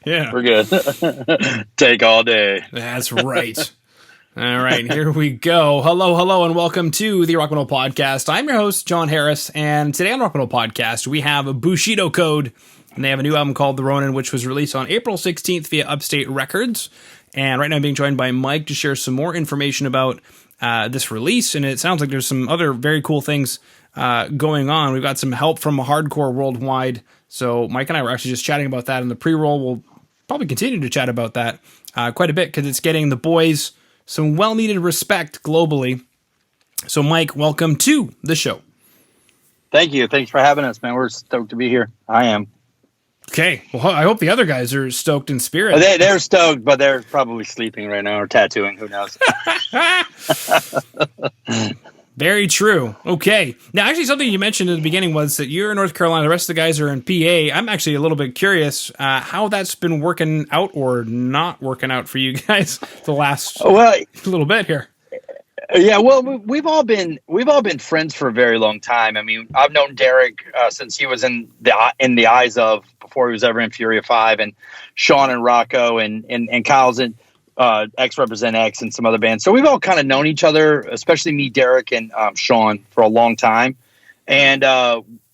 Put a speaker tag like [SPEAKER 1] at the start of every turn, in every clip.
[SPEAKER 1] Yeah.
[SPEAKER 2] We're good. Take all day.
[SPEAKER 1] That's right. All right, here we go. Hello, and welcome to the Rock and Roll Podcast. I'm your host, John Harris, and today on Rock and Roll Podcast, we have a Bushido Code, and they have a new album called The Ronin, which was released on April 16th via Upstate Records. And right now I'm being joined by Mike to share some more information about this release, and it sounds like there's some other very cool things going on. We've got some help from Hardcore Worldwide, so Mike and I were actually just chatting about that in the pre-roll. We'll probably continue to chat about that quite a bit, because it's getting the boys some well-needed respect globally. So, Mike, welcome to the show.
[SPEAKER 2] Thank you. Thanks for having us, man. We're stoked to be here. I am.
[SPEAKER 1] Okay. Well, I hope the other guys are stoked in spirit.
[SPEAKER 2] They're stoked, but they're probably sleeping right now or tattooing. Who knows?
[SPEAKER 1] Very true. Okay. Now, actually, something you mentioned in the beginning was that you're in North Carolina. The rest of the guys are in PA. I'm actually a little bit curious how that's been working out or not working out for you guys the last little bit here.
[SPEAKER 2] Yeah, well, we've all been friends for a very long time. I mean, I've known Derek since he was in the Eyes of, before he was ever in Fury of 5, and Sean and Rocco and Kyle's in X Represent X and some other bands. So we've all kind of known each other, especially me, Derek, and Sean, for a long time. And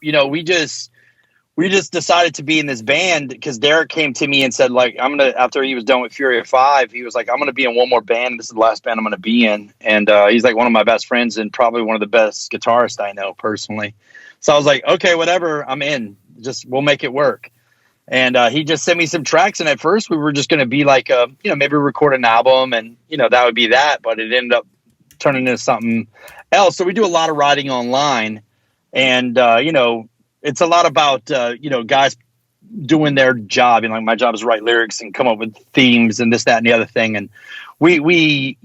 [SPEAKER 2] we just decided to be in this band because Derek came to me and said, like, after he was done with Fury of 5, he was like, I'm gonna be in one more band. This is the last band I'm gonna be in. And he's like one of my best friends and probably one of the best guitarists I know personally. So I was like, okay, whatever, I'm in. We'll make it work. And he just sent me some tracks, and at first we were just going to be like, maybe record an album, and that would be that. But it ended up turning into something else. So we do a lot of writing online, and it's a lot about guys doing their job. And like my job is write lyrics and come up with themes and this, that, and the other thing. And we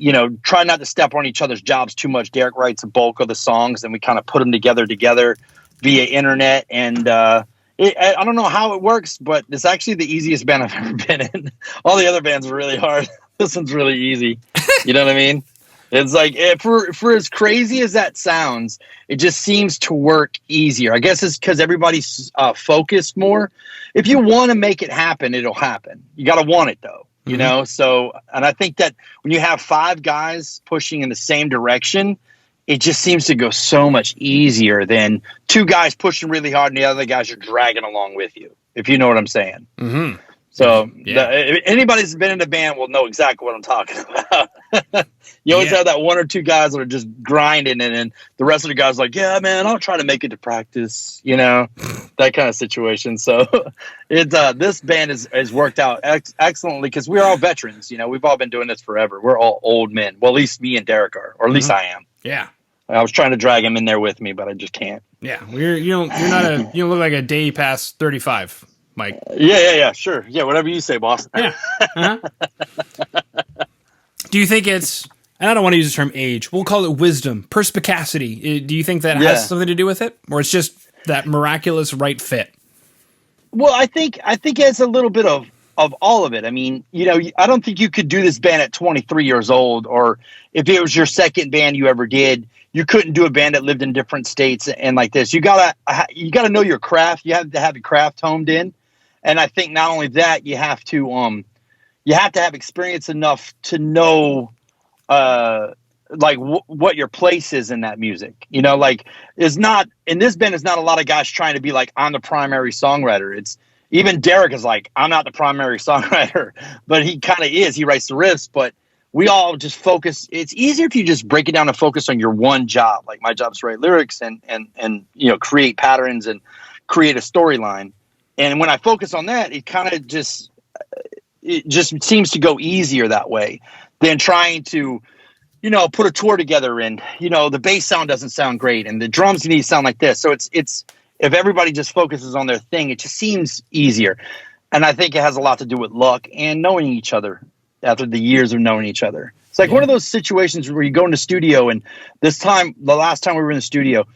[SPEAKER 2] try not to step on each other's jobs too much. Derek writes a bulk of the songs, and we kind of put them together via internet. And I don't know how it works, but it's actually the easiest band I've ever been in. All the other bands are really hard. This one's really easy. You know what I mean? It's like, for as crazy as that sounds, it just seems to work easier. I guess it's because everybody's focused more. If you want to make it happen, it'll happen. You got to want it, though. You know? So, and I think that when you have 5 guys pushing in the same direction, it just seems to go so much easier than 2 guys pushing really hard and the other guys are dragging along with you, if you know what I'm saying. Mm-hmm. So anybody that's been in a band will know exactly what I'm talking about. You always have that 1 or 2 guys that are just grinding, and then the rest of the guys are like, yeah, man, I'll try to make it to practice, that kind of situation. So this band has worked out excellently because we're all veterans. We've all been doing this forever. We're all old men. Well, at least me and Derek are, or at least I am.
[SPEAKER 1] Yeah.
[SPEAKER 2] I was trying to drag him in there with me, but I just can't.
[SPEAKER 1] Yeah, you don't look like a day past 35, Mike.
[SPEAKER 2] Yeah, sure. Yeah, whatever you say, boss.
[SPEAKER 1] Yeah. Uh-huh. Do you think it's, and I don't want to use the term age, we'll call it wisdom, perspicacity. Do you think that has something to do with it, or it's just that miraculous right fit?
[SPEAKER 2] Well, I think it's a little bit of all of it. I mean, I don't think you could do this band at 23 years old, or if it was your second band you ever did, you couldn't do a band that lived in different states and like this. You gotta know your craft. You have to have your craft honed in, and I think not only that, you have to have experience enough to know what your place is in that music. Is not in this band. Is not a lot of guys trying to be like, I'm the primary songwriter. It's even Derek is like, I'm not the primary songwriter, but he kind of is. He writes the riffs, but we all just focus. It's easier if you just break it down and focus on your one job. Like my job is to write lyrics and create patterns and create a storyline. And when I focus on that, it kind of just seems to go easier that way than trying to, put a tour together and, the bass sound doesn't sound great and the drums need to sound like this. So it's if everybody just focuses on their thing, it just seems easier. And I think it has a lot to do with luck and knowing each other after the years of knowing each other. It's like one of those situations where you go in the studio, and the last time we were in the studio,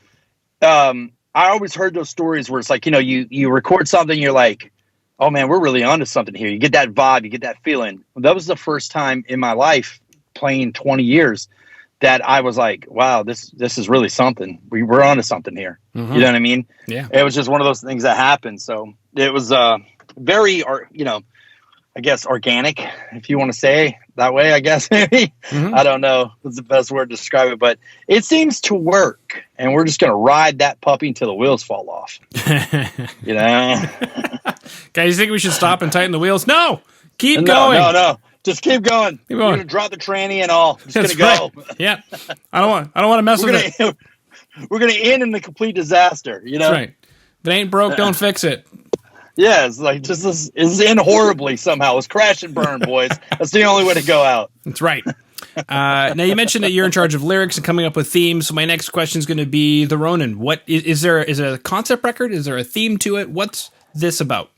[SPEAKER 2] I always heard those stories where it's like, you record something, you're like, oh man, we're really onto something here. You get that vibe, you get that feeling. That was the first time in my life playing 20 years that I was like, wow, this is really something. We're onto something here. Mm-hmm. You know what I mean?
[SPEAKER 1] Yeah.
[SPEAKER 2] It was just one of those things that happened. So it was I guess, organic, if you want to say that way, I guess, maybe.
[SPEAKER 1] Mm-hmm.
[SPEAKER 2] I don't know. That's the best word to describe it, but it seems to work. And we're just going to ride that puppy until the wheels fall off. You know?
[SPEAKER 1] Guys, you think we should stop and tighten the wheels? No! Keep
[SPEAKER 2] No,
[SPEAKER 1] going.
[SPEAKER 2] no. Just keep going.
[SPEAKER 1] Keep
[SPEAKER 2] We're
[SPEAKER 1] going.
[SPEAKER 2] going to drop the tranny and all. Just going to go.
[SPEAKER 1] Right. Yeah. I don't want to mess with it.
[SPEAKER 2] We're going to end in the complete disaster, you know?
[SPEAKER 1] That's right. If it ain't broke, don't fix it.
[SPEAKER 2] Yeah, it's like just this is in horribly somehow. It's crash and burn, boys. That's the only way to go out.
[SPEAKER 1] That's right. Now you mentioned that you're in charge of lyrics and coming up with themes. So my next question is going to be the Ronin. What is there? Is it a concept record? Is there a theme to it? What's this about?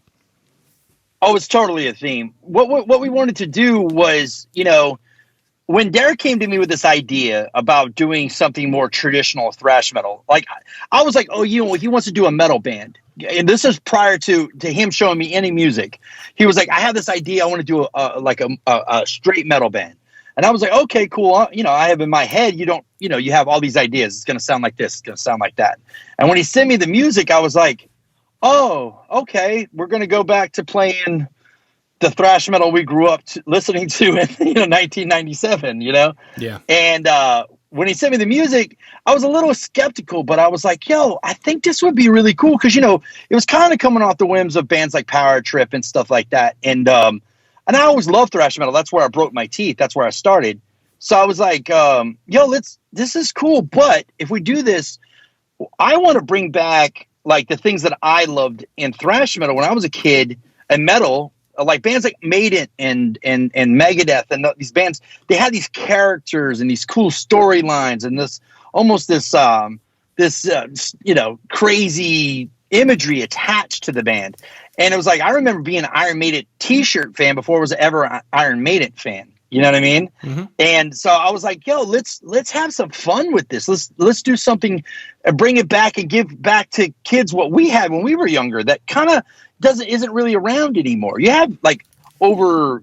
[SPEAKER 2] Oh, it's totally a theme. What we wanted to do was, when Derek came to me with this idea about doing something more traditional thrash metal, like I was like, oh, he wants to do a metal band. And this is prior to him showing me any music. He was like, I have this idea. I want to do a straight metal band. And I was like, okay, cool. I have in my head, you have all these ideas. It's going to sound like this. It's going to sound like that. And when he sent me the music, I was like, oh, okay. We're going to go back to playing the thrash metal we grew up listening to in 1997,
[SPEAKER 1] Yeah.
[SPEAKER 2] And when he sent me the music, I was a little skeptical, but I was like, yo, I think this would be really cool. Cause it was kind of coming off the whims of bands like Power Trip and stuff like that. And I always loved thrash metal. That's where I broke my teeth. That's where I started. So I was like, this is cool. But if we do this, I want to bring back like the things that I loved in thrash metal when I was a kid, and metal, like bands like Maiden and Megadeth and these bands, they had these characters and these cool storylines and this crazy imagery attached to the band. And it was like, I remember being an Iron Maiden t-shirt fan before I was ever an Iron Maiden fan. You know what I mean?
[SPEAKER 1] Mm-hmm.
[SPEAKER 2] And so I was like, yo, let's have some fun with this. Let's do something, bring it back and give back to kids what we had when we were younger that kind of isn't really around anymore. You have like over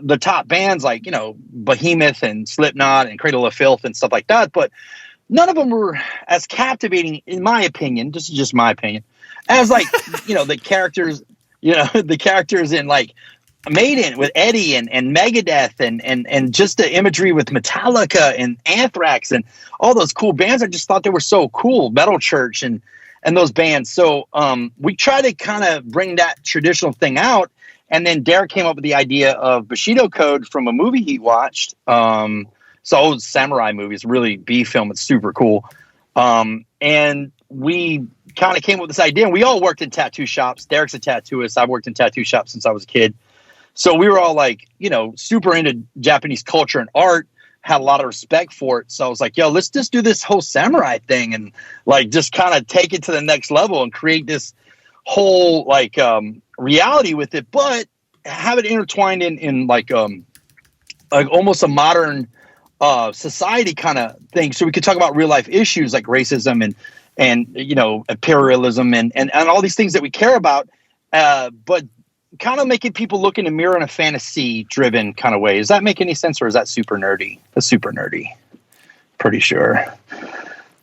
[SPEAKER 2] the top bands like, Behemoth and Slipknot and Cradle of Filth and stuff like that. But none of them were as captivating, in my opinion, this is just my opinion, as like, the characters, the characters in like Maiden with Eddie and Megadeth and just the imagery with Metallica and Anthrax and all those cool bands. I just thought they were so cool. Metal Church and those bands. So we try to kind of bring that traditional thing out. And then Derek came up with the idea of Bushido Code from a movie he watched. It's an old samurai movie. It's really B film. It's super cool. And we kind of came up with this idea. And we all worked in tattoo shops. Derek's a tattooist. I've worked in tattoo shops since I was a kid. So we were all like, super into Japanese culture and art, had a lot of respect for it. So I was like, yo, let's just do this whole samurai thing and like just kind of take it to the next level and create this whole like reality with it, but have it intertwined in like almost a modern society kind of thing. So we could talk about real life issues like racism and imperialism and all these things that we care about, but kind of making people look in the mirror in a fantasy driven kind of way. Does that make any sense, or is that super nerdy? That's super nerdy. Pretty sure.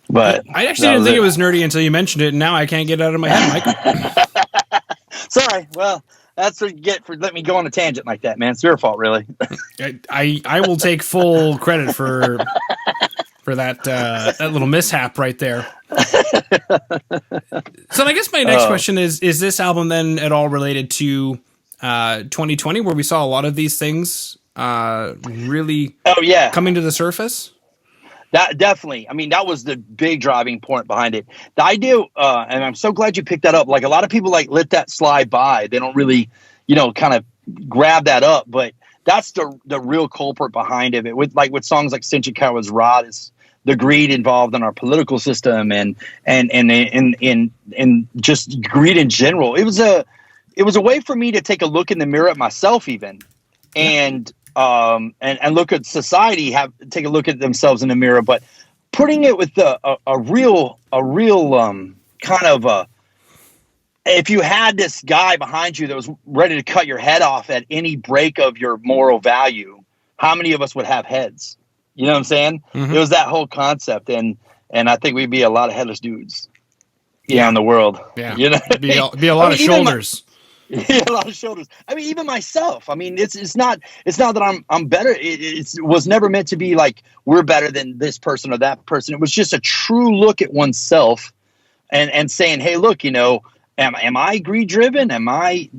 [SPEAKER 2] But
[SPEAKER 1] I actually didn't think it was nerdy until you mentioned it, and now I can't get it out of my head, Mike.
[SPEAKER 2] Sorry. Well, that's what you get for letting me go on a tangent like that, man. It's your fault, really.
[SPEAKER 1] I will take full credit for that little mishap right there. So I guess my next question is this album then at all related to 2020, where we saw a lot of these things really coming to the surface?
[SPEAKER 2] That definitely. I mean, that was the big driving point behind it. The idea, and I'm so glad you picked that up. Like a lot of people like let that slide by. They don't really, kind of grab that up. But that's the real culprit behind it. With songs like Sentient Coward's Rod, is the greed involved in our political system and just greed in general. It was a way for me to take a look in the mirror at myself even, and look at society, take a look at themselves in the mirror, but putting it with a real kind of if you had this guy behind you that was ready to cut your head off at any break of your moral value, how many of us would have heads? You know what I'm saying? Mm-hmm. It was that whole concept, and I think we'd be a lot of headless dudes in the world.
[SPEAKER 1] Yeah,
[SPEAKER 2] be
[SPEAKER 1] a lot of shoulders.
[SPEAKER 2] Yeah, a lot of shoulders. I mean, even myself. I mean, it's not that I'm better. It was never meant to be like we're better than this person or that person. It was just a true look at oneself and saying, hey, look, am I greed driven? Am I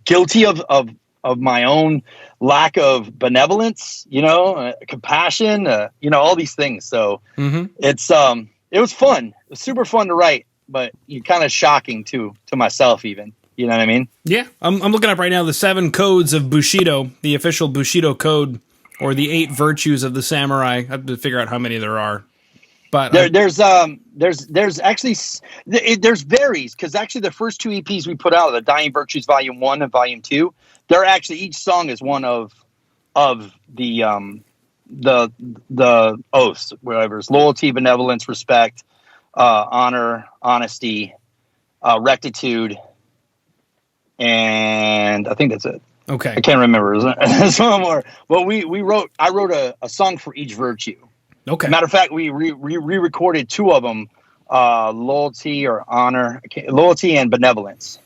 [SPEAKER 2] guilty of my own lack of benevolence? Compassion. All these things. So it was fun. It was super fun to write. But kind of shocking to myself, even. You know what I mean?
[SPEAKER 1] Yeah, I'm looking up right now the 7 codes of Bushido, the official Bushido code, or the 8 virtues of the samurai. I have to figure out how many there are. But
[SPEAKER 2] there's actually there's varies, because actually the first 2 EPs we put out, the Dying Virtues Volume 1 and Volume 2, they're actually, each song is one of the oaths, whatever it's loyalty, benevolence, respect, honor, honesty, rectitude, and I think that's it.
[SPEAKER 1] Okay,
[SPEAKER 2] I can't remember. There's one more. Well, I wrote a song for each virtue.
[SPEAKER 1] Okay.
[SPEAKER 2] Matter of fact, we re-recorded 2 of them, loyalty or honor, loyalty and benevolence,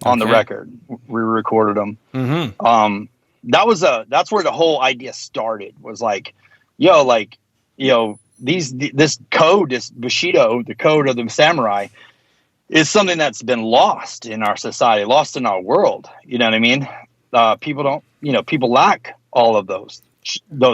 [SPEAKER 2] on the record. We recorded them. Mm-hmm. That's where the whole idea started. Was like, this code, this Bushido, the code of the samurai, is something that's been lost in our society, lost in our world. You know what I mean? People lack all of those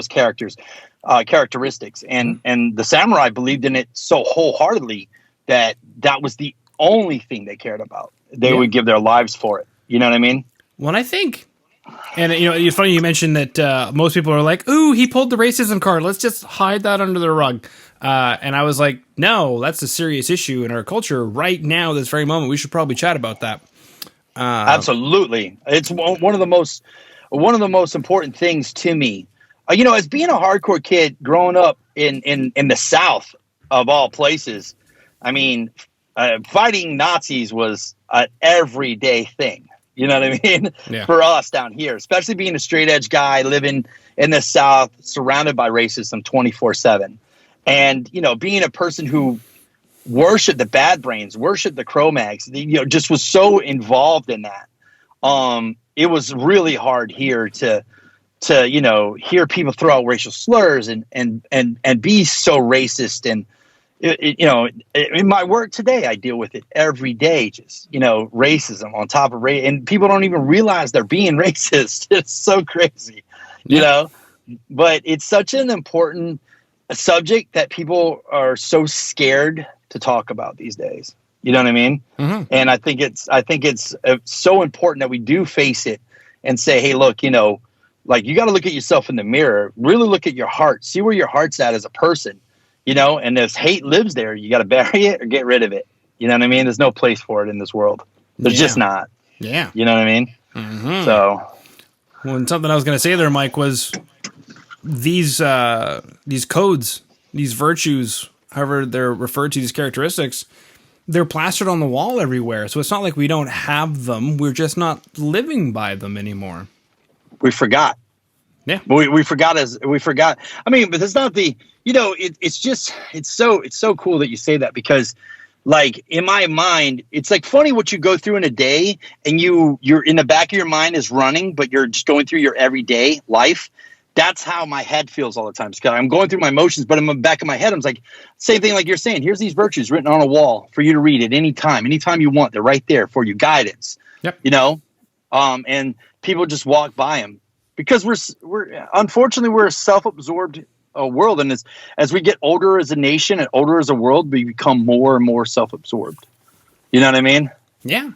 [SPEAKER 2] characteristics, and the samurai believed in it so wholeheartedly that was the only thing they cared about. They would give their lives for it. You know what I mean?
[SPEAKER 1] Well, I think. And, it's funny you mentioned that most people are like, ooh, he pulled the racism card. Let's just hide that under the rug. And I was like, no, that's a serious issue in our culture right now, this very moment. We should probably chat about that.
[SPEAKER 2] Absolutely. It's one of the most important things to me. As being a hardcore kid growing up in the South, of all places, I mean, fighting Nazis was an everyday thing. You know what I mean? Yeah. For us down here, especially being a straight edge guy living in the South, surrounded by racism 24/7. And, being a person who worshiped the Bad Brains, worshiped the Cro-Mags, just was so involved in that. It was really hard here to hear people throw out racial slurs and be so racist. And, in my work today, I deal with it every day. Just, racism on top of race, and people don't even realize they're being racist. It's so crazy, but it's such an important subject that people are so scared to talk about these days. You know what I mean? Mm-hmm. And I think it's so important that we do face it and say, hey, look, you got to look at yourself in the mirror, really look at your heart, see where your heart's at as a person. And if hate lives there, you got to bury it or get rid of it. You know what I mean? There's no place for it in this world. There's just not.
[SPEAKER 1] Yeah.
[SPEAKER 2] You know what I mean? Mm-hmm. So.
[SPEAKER 1] Well, and something I was going to say there, Mike, was these codes, these virtues, however they're referred to, these characteristics, they're plastered on the wall everywhere. So it's not like we don't have them. We're just not living by them anymore.
[SPEAKER 2] We forgot.
[SPEAKER 1] Yeah.
[SPEAKER 2] We forgot. I mean, but it's not the, it's so cool that you say that, because like in my mind, it's like funny what you go through in a day, and you're in the back of your mind is running, but you're just going through your everyday life. That's how my head feels all the time. I'm going through my emotions, but in the back of my head, I'm like, same thing like you're saying. Here's these virtues written on a wall for you to read at anytime you want. They're right there for you, guidance. Yep. And people just walk by them. Because we're unfortunately a self-absorbed world, and as we get older as a nation and older as a world, we become more and more self-absorbed. You know what I mean?
[SPEAKER 1] Yeah,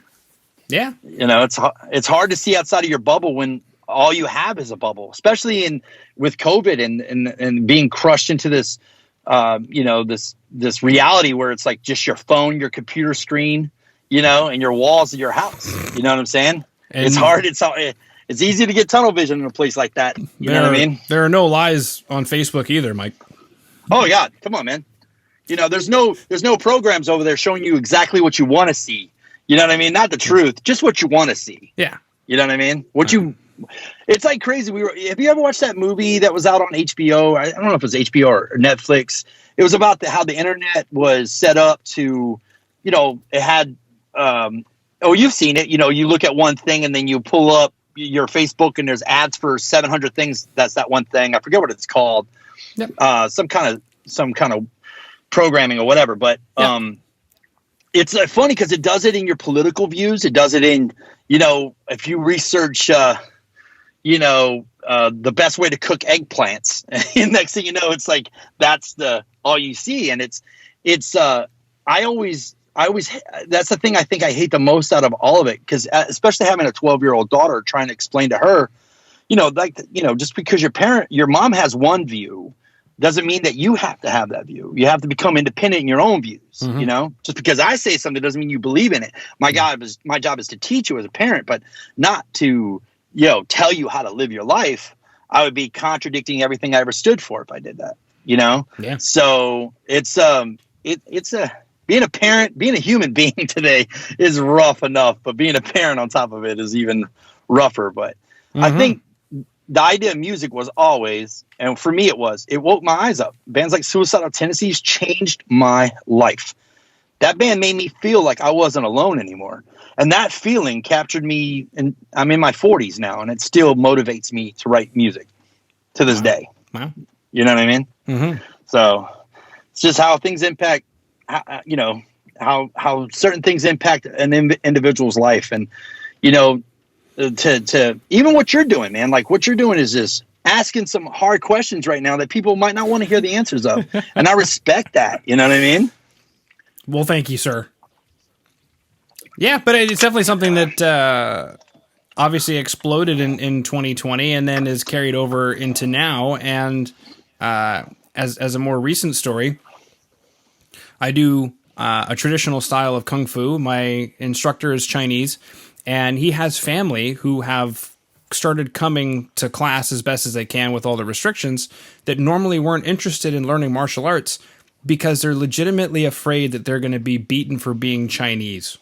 [SPEAKER 1] yeah.
[SPEAKER 2] It's hard to see outside of your bubble when all you have is a bubble, especially with COVID and being crushed into this, this reality where it's like just your phone, your computer screen, and your walls of your house. You know what I'm saying? And it's hard. It's easy to get tunnel vision in a place like that. You know what I mean?
[SPEAKER 1] There are no lies on Facebook either, Mike.
[SPEAKER 2] Oh yeah, come on, man. There's no programs over there showing you exactly what you want to see. You know what I mean? Not the truth, just what you want to see.
[SPEAKER 1] Yeah.
[SPEAKER 2] You know what I mean? It's like crazy. Have you ever watched that movie that was out on HBO? I don't know if it was HBO or Netflix. It was about how the internet was set up to it had, you've seen it, you look at one thing and then you pull up your Facebook and there's ads for 700 things. That's that one thing. I forget what it's called.
[SPEAKER 1] Yep.
[SPEAKER 2] Some kind of programming or whatever. But it's funny because it does it in your political views. It does it in, if you research, the best way to cook eggplants. And next thing you know, it's like that's all you see. And I always that's the thing I think I hate the most out of all of it, because especially having a 12-year-old daughter, trying to explain to her, just because your mom has one view doesn't mean that you have to have that view. You have to become independent in your own views.
[SPEAKER 1] Mm-hmm.
[SPEAKER 2] Just because I say something doesn't mean you believe in it. My job is to teach you as a parent, but not to, tell you how to live your life. I would be contradicting everything I ever stood for if I did that, Yeah. So it's being a parent, being a human being today is rough enough, but being a parent on top of it is even rougher. But I think the idea of music was always, and for me it woke my eyes up. Bands like Suicidal Tendencies changed my life. That band made me feel like I wasn't alone anymore. And that feeling captured me, and I'm in my 40s now, and it still motivates me to write music to this day.
[SPEAKER 1] Wow.
[SPEAKER 2] You know what I mean?
[SPEAKER 1] Mm-hmm.
[SPEAKER 2] So it's just how things impact, how certain things impact an individual's life. And, to even what you're doing, man, like what you're doing is just asking some hard questions right now that people might not want to hear the answers of. And I respect that. You know what I mean?
[SPEAKER 1] Well, thank you, sir. Yeah, but it's definitely something that obviously exploded in 2020 and then is carried over into now. And as a more recent story, I do a traditional style of Kung Fu. My instructor is Chinese, and he has family who have started coming to class as best as they can with all the restrictions that normally weren't interested in learning martial arts because they're legitimately afraid that they're going to be beaten for being Chinese.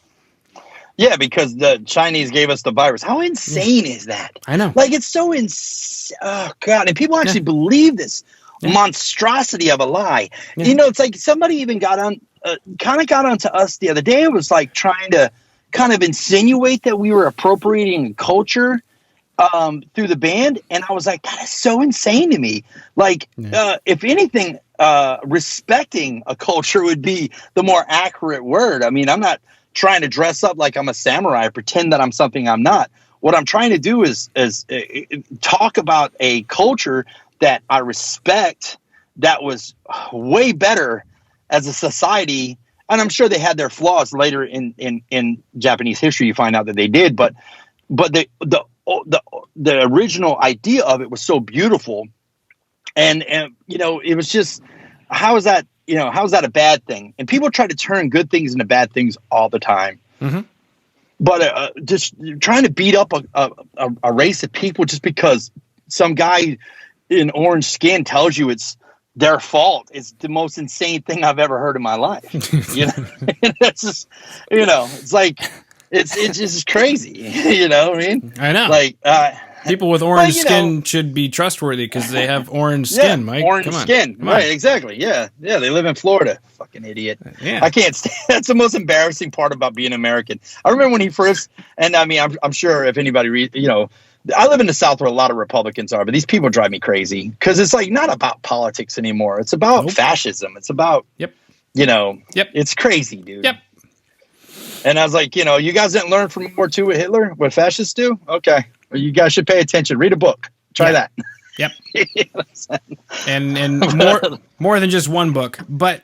[SPEAKER 2] Yeah, because the Chinese gave us the virus. How insane is that?
[SPEAKER 1] I know.
[SPEAKER 2] Like, it's so insane. Oh, God. And people actually believe this monstrosity of a lie.
[SPEAKER 1] Yeah.
[SPEAKER 2] It's like somebody even got onto us the other day. It was like trying to kind of insinuate that we were appropriating culture through the band. And I was like, that is so insane to me. Like, if anything, respecting a culture would be the more accurate word. I mean, I'm not trying to dress up like I'm a samurai, pretend that I'm something I'm not. What I'm trying to do is talk about a culture that I respect, that was way better as a society. And I'm sure they had their flaws later in Japanese history. You find out that they did, but the original idea of it was so beautiful. And it was just, how is that a bad thing? And people try to turn good things into bad things all the time.
[SPEAKER 1] Mm-hmm.
[SPEAKER 2] But just trying to beat up a race of people just because some guy in orange skin tells you it's their fault is the most insane thing I've ever heard in my life. That's just, it's like, it's just crazy. You know what I mean?
[SPEAKER 1] I know.
[SPEAKER 2] Like,
[SPEAKER 1] people with orange skin should be trustworthy because they have orange skin, Mike.
[SPEAKER 2] Orange skin. Right, exactly. Yeah. Yeah, they live in Florida. Fucking idiot.
[SPEAKER 1] Yeah.
[SPEAKER 2] I can't stand. That's the most embarrassing part about being American. I remember when he first, and I mean, I'm sure if anybody I live in the South where a lot of Republicans are, but these people drive me crazy because it's like not about politics anymore. It's about fascism. It's about, it's crazy, dude.
[SPEAKER 1] Yep.
[SPEAKER 2] And I was like, you guys didn't learn from World War II with Hitler, what fascists do? Okay. Well, you guys should pay attention. Read a book. Try that.
[SPEAKER 1] Yep. and more than just one book, but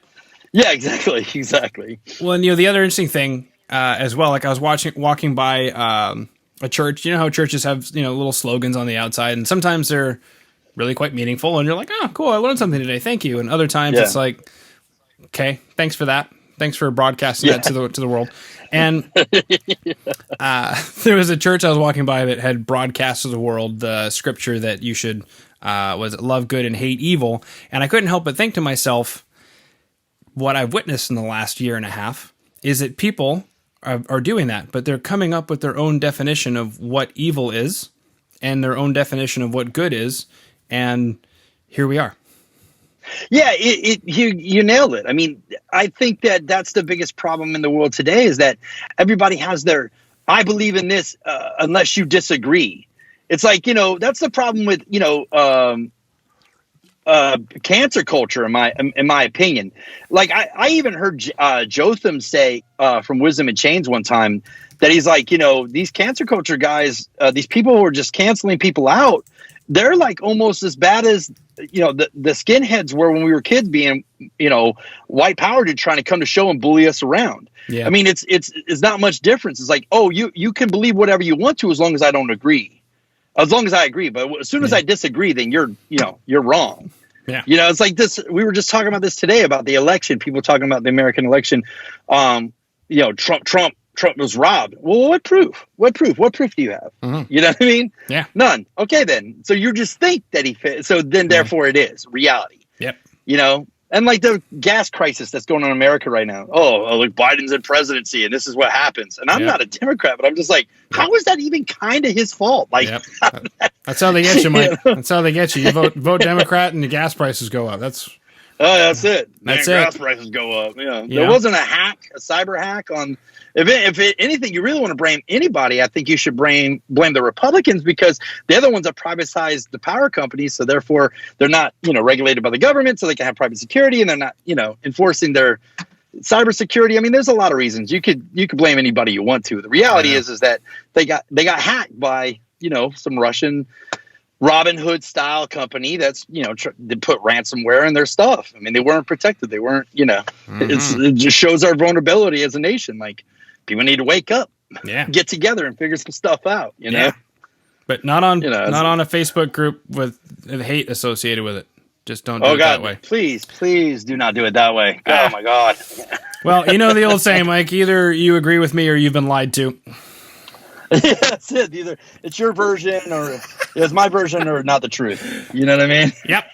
[SPEAKER 2] yeah, exactly.
[SPEAKER 1] Well, and the other interesting thing as well, like I was walking by a church. You know how churches have little slogans on the outside, and sometimes they're really quite meaningful, and you're like, oh, cool, I learned something today, thank you. And other times it's like, okay, thanks for that. Thanks for broadcasting that to the world. And there was a church I was walking by that had broadcast to the world the scripture that you should love good and hate evil. And I couldn't help but think to myself, what I've witnessed in the last year and a half is that people are doing that, but they're coming up with their own definition of what evil is and their own definition of what good is. And here we are.
[SPEAKER 2] Yeah, you nailed it. I mean, I think that that's the biggest problem in the world today is that everybody has their I believe in this unless you disagree. It's like, that's the problem with, cancer culture, in my opinion. Like I even heard Jotham say from Wisdom and Chains one time that he's like, these cancer culture guys, these people who are just canceling people out, they're like almost as bad as the skinheads were when we were kids, being white power dude trying to come to show and bully us around.
[SPEAKER 1] Yeah.
[SPEAKER 2] I mean, it's not much difference. It's like, oh, you can believe whatever you want to as long as I don't agree. As long as I agree, but as soon as I disagree, then you're wrong.
[SPEAKER 1] Yeah.
[SPEAKER 2] It's like this. We were just talking about this today about the election. People talking about the American election. Trump was robbed. Well, what proof? What proof do you have?
[SPEAKER 1] Mm-hmm.
[SPEAKER 2] You know what I mean?
[SPEAKER 1] Yeah.
[SPEAKER 2] None. Okay, then. So you just think that he fit. So then, therefore, it is reality.
[SPEAKER 1] Yep.
[SPEAKER 2] And like the gas crisis that's going on in America right now. Oh, look, Biden's in presidency, and this is what happens. And I'm not a Democrat, but I'm just like, how is that even kind of his fault? Like,
[SPEAKER 1] that's how they get you, Mike. That's how they get you. You vote Democrat, and the gas prices go up. That's it.
[SPEAKER 2] Gas prices go up. Yeah. There wasn't a cyber hack on. If anything, you really want to blame anybody, I think you should blame the Republicans, because they're the ones that privatized the power companies. So therefore, they're not regulated by the government, so they can have private security, and they're not enforcing their cybersecurity. I mean, there's a lot of reasons you could blame anybody you want to. The reality is that they got hacked by some Russian Robin Hood style company that's they put ransomware in their stuff. I mean, they weren't protected. They weren't it just shows our vulnerability as a nation. Like, people need to wake up, get together and figure some stuff out,
[SPEAKER 1] but not on a Facebook group with hate associated with it. Just don't do it that way.
[SPEAKER 2] Please do not do it that way. Oh my God.
[SPEAKER 1] Well, the old saying, Mike, either you agree with me or you've been lied to.
[SPEAKER 2] Yeah, that's it. Either it's your version or it's my version or not the truth. You know what I mean?
[SPEAKER 1] Yep.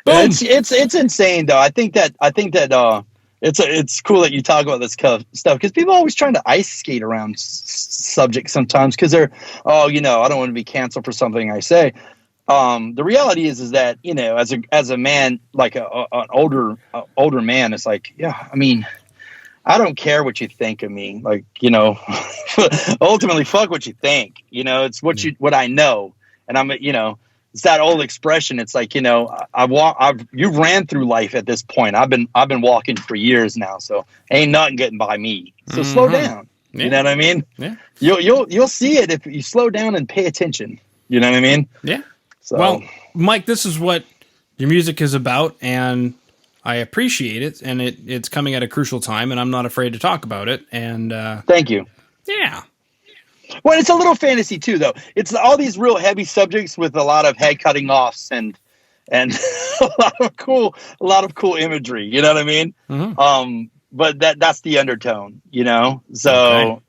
[SPEAKER 1] Boom.
[SPEAKER 2] It's insane though. I think that it's cool that you talk about this stuff, because people are always trying to ice skate around subjects sometimes because they're I don't want to be canceled for something I say. The reality is that as a man, like an older man, it's like, yeah, I mean, I don't care what you think of me. Like, ultimately, fuck what you think. It's what I know, and I'm, it's that old expression. It's like, you've ran through life at this point. I've been walking for years now, so ain't nothing getting by me. So slow down. Yeah. You know what I mean?
[SPEAKER 1] Yeah.
[SPEAKER 2] You'll see it if you slow down and pay attention. You know what I mean?
[SPEAKER 1] Yeah.
[SPEAKER 2] So,
[SPEAKER 1] well, Mike, this is what your music is about, and I appreciate it, and it's coming at a crucial time, and I'm not afraid to talk about it. And
[SPEAKER 2] thank you.
[SPEAKER 1] Yeah.
[SPEAKER 2] Well, it's a little fantasy too, though. It's all these real heavy subjects with a lot of head cutting offs and a lot of cool imagery. You know what I mean?
[SPEAKER 1] Mm-hmm.
[SPEAKER 2] But that's the undertone. So,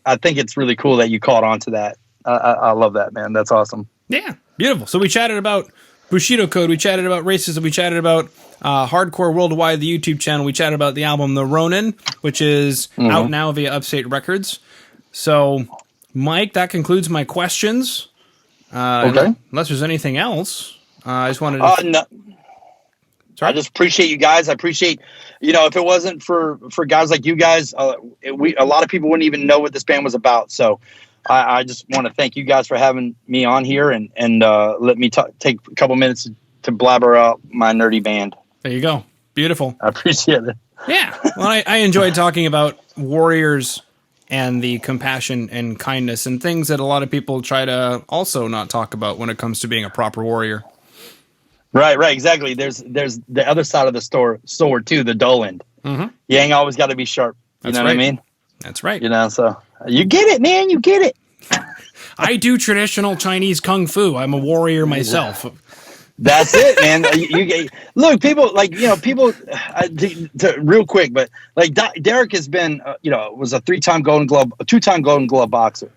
[SPEAKER 2] I think it's really cool that you caught on to that. I love that, man. That's awesome.
[SPEAKER 1] Yeah, beautiful. So we chatted about Bushido Code, we chatted about racism, we chatted about Hardcore Worldwide, the YouTube channel, we chatted about the album The Ronin, which is out now via Upstate Records. So, Mike, that concludes my questions.
[SPEAKER 2] Okay.
[SPEAKER 1] Unless there's anything else, I just wanted to...
[SPEAKER 2] No. Sorry? I just appreciate you guys. I appreciate, if it wasn't for guys like you guys, a lot of people wouldn't even know what this band was about. So I just want to thank you guys for having me on here and let me take a couple minutes to blabber out my nerdy band.
[SPEAKER 1] There you go. Beautiful.
[SPEAKER 2] I appreciate it.
[SPEAKER 1] Yeah. Well, I enjoyed talking about warriors and the compassion and kindness and things that a lot of people try to also not talk about when it comes to being a proper warrior.
[SPEAKER 2] Right, exactly. There's the other side of the sword too, the dull end. Mm-hmm. You ain't always got to be sharp. You know what I mean? That's right. So you get it, man. You get it.
[SPEAKER 1] I do traditional Chinese kung fu. I'm a warrior myself.
[SPEAKER 2] That's it, man. Look, people real quick, but like Derek has been, was a 2-time Golden Glove boxer.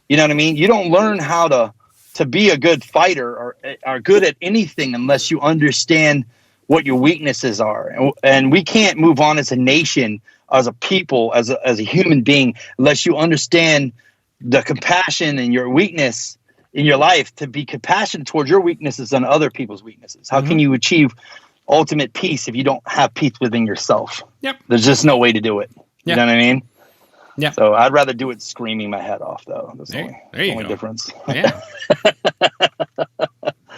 [SPEAKER 2] You know what I mean? You don't learn how to be a good fighter or are good at anything unless you understand what your weaknesses are. And we can't move on as a nation, as a people, as a human being, unless you understand the compassion and your weakness in your life to be compassionate towards your weaknesses and other people's weaknesses. How can you achieve ultimate peace if you don't have peace within yourself?
[SPEAKER 1] Yep.
[SPEAKER 2] There's just no way to do it. You know what I mean?
[SPEAKER 1] Yeah.
[SPEAKER 2] So I'd rather do it screaming my head off, though. That's
[SPEAKER 1] there
[SPEAKER 2] the
[SPEAKER 1] you
[SPEAKER 2] only
[SPEAKER 1] go.
[SPEAKER 2] difference.
[SPEAKER 1] Yeah.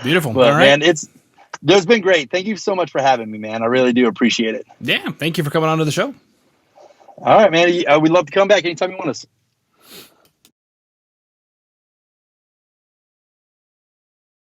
[SPEAKER 1] Beautiful.
[SPEAKER 2] But
[SPEAKER 1] all right.
[SPEAKER 2] man, there's been great. Thank you so much for having me, man. I really do appreciate it.
[SPEAKER 1] Yeah. Thank you for coming on to the show.
[SPEAKER 2] All right, man. We'd love to come back anytime you want us.